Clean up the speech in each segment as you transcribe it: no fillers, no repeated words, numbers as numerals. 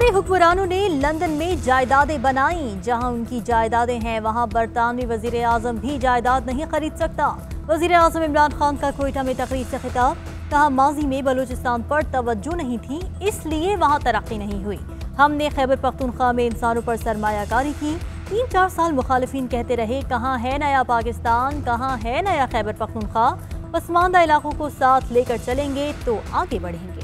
हमारे हुक्मरानों ने लंदन में जायदादें बनाई। जहां उनकी जायदादें हैं वहां बरतानवी वजीर आजम भी जायदाद नहीं खरीद सकता। वजीर आजम इमरान खान का कोयटा में तकरीर से खिताब, कहा माजी में बलूचिस्तान पर तवज्जो नहीं थी इसलिए वहां तरक्की नहीं हुई। हमने खैबर पख्तूनख्वा में इंसानों पर सरमायाकारी की। 3-4 साल मुखालिफिन कहते रहे कहाँ है नया पाकिस्तान, कहाँ है नया खैबर पख्तूनख्वा। पसमानदा इलाकों को साथ लेकर चलेंगे तो आगे बढ़ेंगे।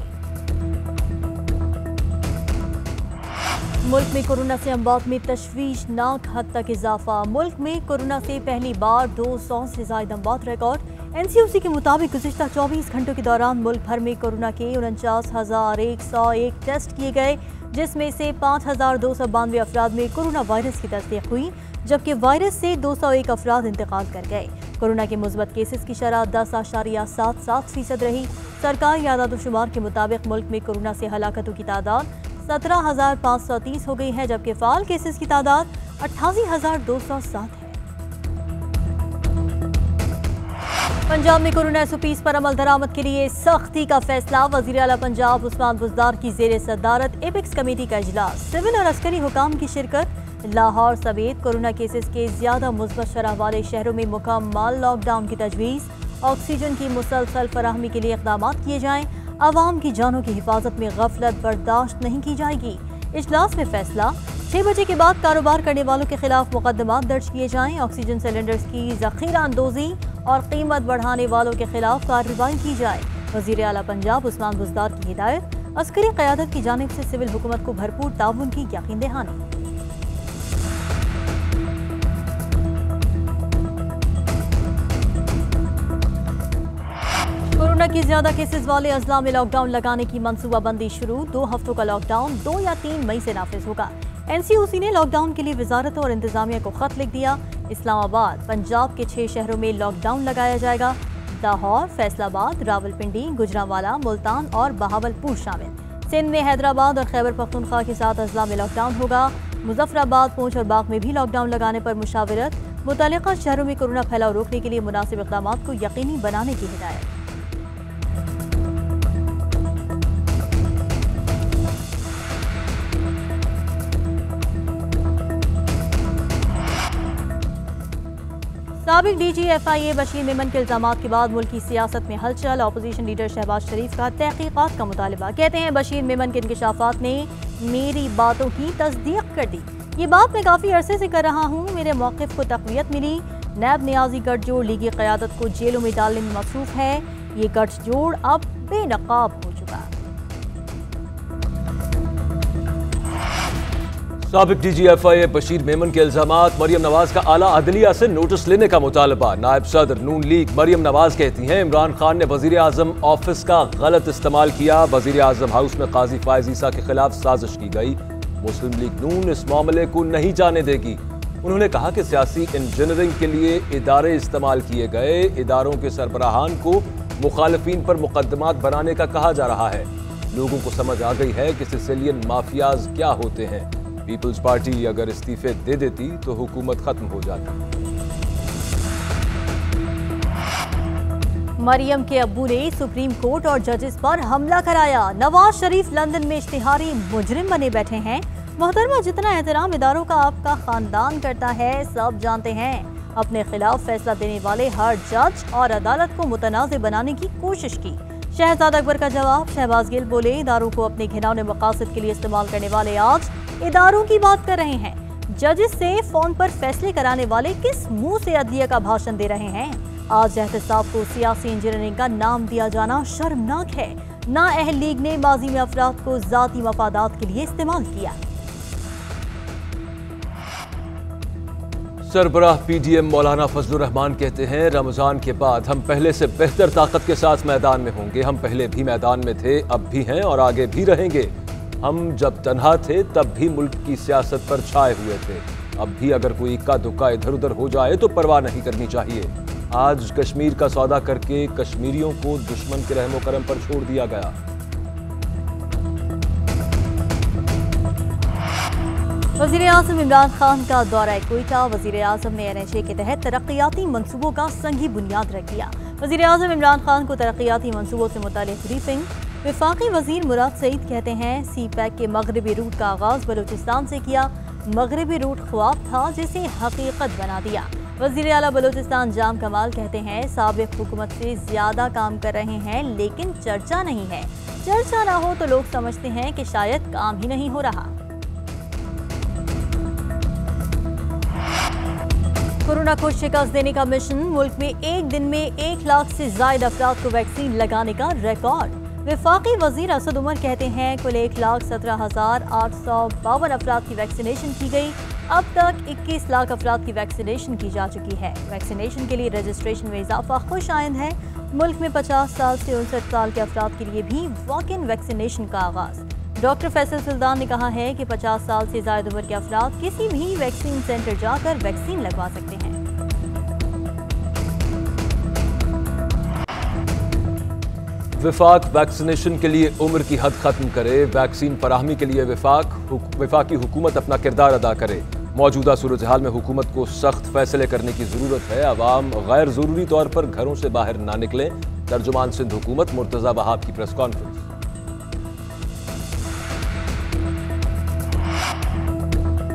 मुल्क में कोरोना से अमवात में तशवीशनाक हद तक इजाफा। मुल्क में कोरोना से पहली बार 200 से ज्यादा अमवात रिकॉर्ड। एनसीओसी के मुताबिक गुज़िश्ता 24 घंटों के दौरान मुल्क भर में कोरोना के 49,101 टेस्ट किए गए, जिसमें से 5,292 अफराद में कोरोना वायरस की तस्दीक हुई, जबकि वायरस से 201 अफराद इंतकाल कर गए। कोरोना के मुस्बत केसेस की शरह 10.77% रही। सरकारी आदाद-ओ-शुमार के मुताबिक मुल्क में कोरोना से हलाकतों की तादाद 17,530 हो गई है, जबकि फाल केसेस की तादाद 88,207 है। पंजाब में कोरोना SOPs पर अमल दरामद के लिए सख्ती का फैसला। वज़ीर आला पंजाब उस्मान बुज़दार की ज़ेर सदारत एपिक्स कमेटी का इजलास। सिविल और अस्करी हुकाम की शिरकत। लाहौर समेत कोरोना केसेस के ज्यादा मुस्बत शरह वाले शहरों में मुकम्मल लॉकडाउन की तजवीज़। ऑक्सीजन की मुसलसल फराहमी के लिए इक़दाम किए जाएँ। आवाम की जानों की हिफाजत में गफलत बर्दाश्त नहीं की जाएगी। इजलास में फैसला, 6 बजे के बाद कारोबार करने वालों के खिलाफ मुकदमात दर्ज किए जाएं। ऑक्सीजन सिलेंडर्स की ज़ख़ीरा अंदोज़ी और कीमत बढ़ाने वालों के खिलाफ कार्रवाई की जाए। वज़ीर आला पंजाब उस्मान बुज़दार की हिदायत। अस्करी क़यादत की जानिब से सिविल हुकूमत को भरपूर ताउन की यकीन दहानी। कोरोना की ज्यादा केसेस वाले अजला में लॉकडाउन लगाने की मंसूबाबंदी शुरू। 2 हफ्तों का लॉकडाउन 2 या 3 मई से नाफिज होगा। एनसीओसी ने लॉकडाउन के लिए वजारत और इंतजामिया को खत लिख दिया। इस्लामाबाद, पंजाब के 6 शहरों में लॉकडाउन लगाया जाएगा। लाहौर, फैसलाबाद, रावलपिंडी, गुजरांवाला, मुल्तान और बहावलपुर शामिल। सिंध में हैदराबाद और खैबर पख्तूनख्वा के साथ अजला में लॉकडाउन होगा। मुजफ्फराबाद, पूंछ और बाग में भी लॉकडाउन लगाने पर मुशावरत। मुतल्लिका शहरों में कोरोना फैलाव रोकने के लिए मुनासिब इक़दाम को यकीनी बनाने की हिदायत। साबिक DG FIA बशीर मेमन के इल्जामात के बाद मुल्क की सियासत में हलचल। अपोजिशन लीडर शहबाज शरीफ का तहकीकात का मुतालबा। कहते हैं बशीर मेमन के इंकशाफात ने मेरी बातों की तस्दीक कर दी। ये बात मैं काफ़ी अरसे से कर रहा हूँ, मेरे मौक़िफ़ को तक़वियत मिली। नैब नियाजी गठजोड़ लीगी क़यादत को जेलों में डालने में मसरूफ़ है। ये गठजोड़ अब बेनकाब हो चुका। साबिक DG FIA बशीर मेमन के इल्जामात। मरियम नवाज का आला अदलिया से नोटिस लेने का मुतालबा। नायब सदर नून लीग मरियम नवाज कहती हैं इमरान खान ने वजीर आजम ऑफिस का गलत इस्तेमाल किया। वजीर आजम हाउस में काजी फायज ईसा के खिलाफ साजिश की गई। मुस्लिम लीग नून इस मामले को नहीं जाने देगी। उन्होंने कहा कि सियासी इंजीनियरिंग के लिए इदारे इस्तेमाल किए गए। इदारों के सरबराहान को मुखालिफिन पर मुकदमात बनाने का कहा जा रहा है। लोगों को समझ आ गई है कि सिसिलियन माफियाज क्या होते हैं। पीपल्स पार्टी अगर इस्तीफे दे देती तो हुकूमत खत्म हो जाती। मरियम के अब्बू ने सुप्रीम कोर्ट और जजेस पर हमला कराया। नवाज शरीफ लंदन में इश्तिहारी मुजरिम बने बैठे हैं। मोहतरमा, जितना एहतराम इदारों का आपका खानदान करता है सब जानते हैं। अपने खिलाफ फैसला देने वाले हर जज और अदालत को मुतनाज़ बनाने की कोशिश की। शहजाद अकबर का जवाब। शहबाज गिल बोले इदारों को अपने घिनौने मकासद के लिए इस्तेमाल करने वाले आज इदारों की बात कर रहे हैं। जजेस से फोन पर फैसले कराने वाले किस मुंह से अदलिया का भाषण दे रहे हैं। आज एहतसाब को सियासी इंजीनियरिंग का नाम दिया जाना शर्मनाक है। ना अहल लीग ने माजी में अफराद को जाती मफादात के लिए इस्तेमाल किया। सरबराह PDM मौलाना फजलुर रहमान कहते हैं रमजान के बाद हम पहले से बेहतर ताकत के साथ मैदान में होंगे। हम पहले भी मैदान में थे, अब भी हैं और आगे भी रहेंगे। हम जब तन्हा थे तब भी मुल्क की सियासत पर छाए हुए थे। अब भी अगर कोई इक्का दुक्का इधर उधर हो जाए तो परवाह नहीं करनी चाहिए। आज कश्मीर का सौदा करके कश्मीरियों को दुश्मन के रहमो करम पर छोड़ दिया गया। वज़ीर आज़म इमरान खान का दौरा कोयटा। वज़ीर आज़म ने NHA के तहत तरक्याती मंसूबों का संगी बुनियाद रख दिया। वज़ीर आज़म इमरान खान को तरक्याती मंसूबों से मुताल्लिक़ ब्रीफिंग। वफाकी वजीर मुराद सईद कहते हैं सी पैक के मगरबी रूट का आगाज बलूचिस्तान से किया। मगरबी रूट ख्वाब था जिसे हकीकत बना दिया। वजीर आला बलूचिस्तान जाम कमाल कहते हैं साबिक हुकूमत से ज्यादा काम कर रहे हैं लेकिन चर्चा नहीं है। चर्चा ना हो तो लोग समझते हैं कि शायद काम ही नहीं हो रहा। कोरोना को शिकस्त देने का मिशन, मुल्क में एक दिन में 1 लाख से ज्यादा अफराद को वैक्सीन लगाने का रिकॉर्ड। वफाकी वजीर असद उमर कहते हैं कुल 1,17,852 अफराद की वैक्सीनेशन की गई। अब तक 21 लाख अफराद की वैक्सीनेशन की जा चुकी है। वैक्सीनेशन के लिए रजिस्ट्रेशन में इजाफा खुश आइंद है। मुल्क में 50 साल से 59 साल के अफराद के लिए भी वॉक इन वैक्सीनेशन का आगाज। डॉक्टर फैसल सुल्तान ने कहा है कि 50 साल से ज्यादा उम्र के अफराद किसी भी वैक्सीन सेंटर जाकर वैक्सीन लगवा सकते हैं। विफाक वैक्सीनेशन के लिए उम्र की हद खत्म करे। वैक्सीन फराहमी के लिए विफाकी हुकूमत अपना किरदार अदा करे। मौजूदा सूरत हाल में हुकूमत को सख्त फैसले करने की जरूरत है। अवाम गैर जरूरी तौर पर घरों से बाहर ना निकलें। तर्जुमान सिंध हुकूमत मुर्तजा वहाब की प्रेस कॉन्फ्रेंस।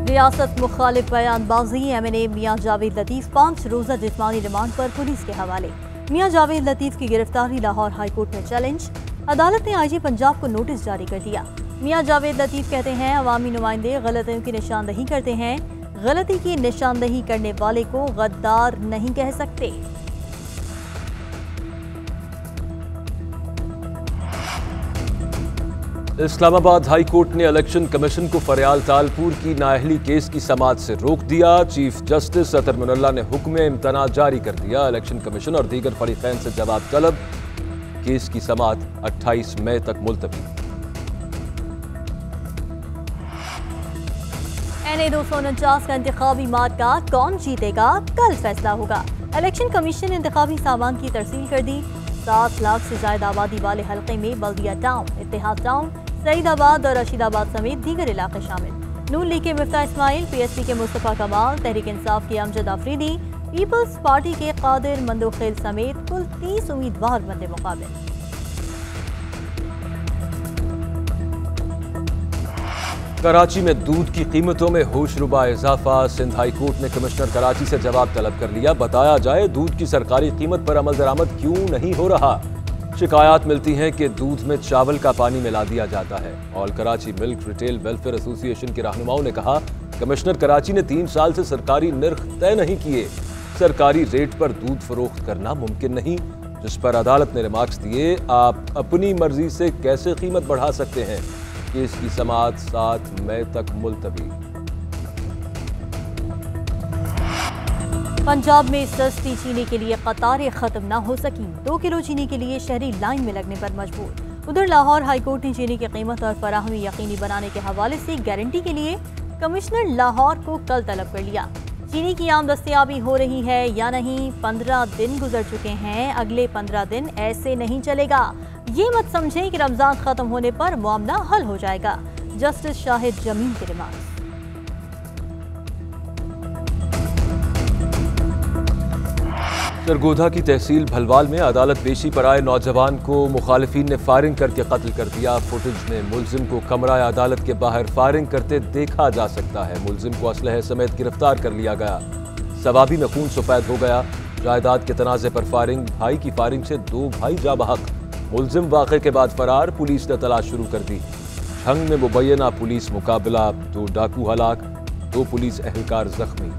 रियासत मुखालिफ बयानबाजी, MNA मियां जावेद लतीफ 5 रोजा जिस्मानी रिमांड पर पुलिस के हवाले। मियां जावेद लतीफ की गिरफ्तारी लाहौर हाईकोर्ट में चैलेंज। अदालत ने IG पंजाब को नोटिस जारी कर दिया। मियां जावेद लतीफ कहते हैं अवामी नुमाइंदे गलतियों की निशानदही करते हैं। गलती की निशानदही करने वाले को गद्दार नहीं कह सकते। इस्लामाबाद हाई कोर्ट ने इलेक्शन कमीशन को फरियाल तालपुर की नाअहली केस की समाअत से रोक दिया। चीफ जस्टिस अतर मुनल्ला ने हुक्म इम्तना जारी कर दिया। इलेक्शन कमीशन और दीगर फरीकैन से जवाब तलब। केस की समाअत 28 मई तक मुलतवी। NA 249 का इंतखाबी मार्का कौन जीतेगा, कल फैसला होगा। इलेक्शन कमीशन ने इंतखाबी सामान की तरसील कर दी। 7 लाख से ज्यादा आबादी वाले हल्के में बल्दिया टाउन, इत्तेहाद टाउन, सईदाबाद और रशीदाबाद समेत दीगर इलाके शामिल। नून लीग के मिफ्ता इस्माइल, PSP के मुस्तफा कमाल, तहरीक इंसाफ के अमजद अफरीदी, पीपल्स पार्टी के कादिर मंदोखेल समेत कुल 30 उम्मीदवार बनने मुकाबिल। कराची में दूध की कीमतों में होशरुबा इजाफा। सिंध हाई कोर्ट ने कमिश्नर कराची से जवाब तलब कर लिया। बताया जाए दूध की सरकारी कीमत पर अमल दरामद क्यों नहीं हो रहा। शिकायत मिलती हैं कि दूध में चावल का पानी मिला दिया जाता है। All Karachi milk retail welfare association के रहनुमाओं ने कहा कमिश्नर कराची ने 3 साल से सरकारी निर्ख तय नहीं किए। सरकारी रेट पर दूध फरोख्त करना मुमकिन नहीं, जिस पर अदालत ने रिमार्क्स दिए आप अपनी मर्जी से कैसे कीमत बढ़ा सकते हैं। केस की समाअत 7 मई तक मुलतवी। पंजाब में सस्ती चीनी के लिए कतारें खत्म न हो सकी। 2 किलो चीनी के लिए शहरी लाइन में लगने पर मजबूर। उधर लाहौर हाईकोर्ट ने चीनी की कीमत और फराहमी यकीनी बनाने के हवाले से गारंटी के लिए कमिश्नर लाहौर को कल तलब कर लिया। चीनी की आम दस्तयाबी हो रही है या नहीं, 15 दिन गुजर चुके हैं। अगले 15 दिन ऐसे नहीं चलेगा। ये मत समझें कि रमजान खत्म होने पर मामला हल हो जाएगा। जस्टिस शाहिद जमीन के रिमार्क। सरगोधा की तहसील भलवाल में अदालत पेशी पर आए नौजवान को मुखालिफिन ने फायरिंग करके कत्ल कर दिया। फुटेज में मुलजिम को कमरा अदालत के बाहर फायरिंग करते देखा जा सकता है। मुलजिम को असलहे समेत गिरफ्तार कर लिया गया। सवाबी में खून सफेद हो गया। जायदाद के तनाजे पर फायरिंग, भाई की फायरिंग से 2 भाई जा बहक। मुलजिम वाक़े के बाद फरार, पुलिस ने तलाश शुरू कर दी। झंग में मुबैना पुलिस मुकाबला, 2 डाकू हलाक, 2 पुलिस एहलकार जख्मी।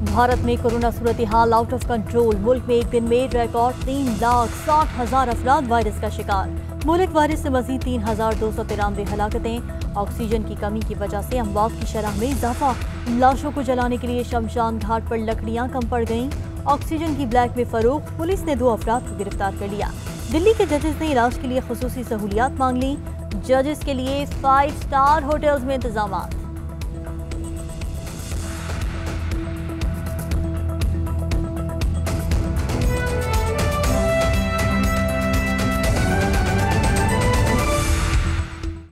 भारत में corona Surat hall out of control. मुल्क में एक दिन में रिकॉर्ड 3,60,000 अफराद वायरस का शिकार। मुल्क वायरस से मजीद 3,293 हलाकतें। ऑक्सीजन की कमी की वजह से अमवात की शरह में इजाफा। लाशों को जलाने के लिए शमशान घाट पर लकड़ियां कम पड़ गईं। ऑक्सीजन की ब्लैक में फरोख्त। पुलिस ने 2 अफराद को गिरफ्तार कर लिया। दिल्ली के जजेस ने इलाज के लिए खुसूसी सहूलियात मांग ली। जजेस के लिए 5 स्टार होटल्स में इंतजाम।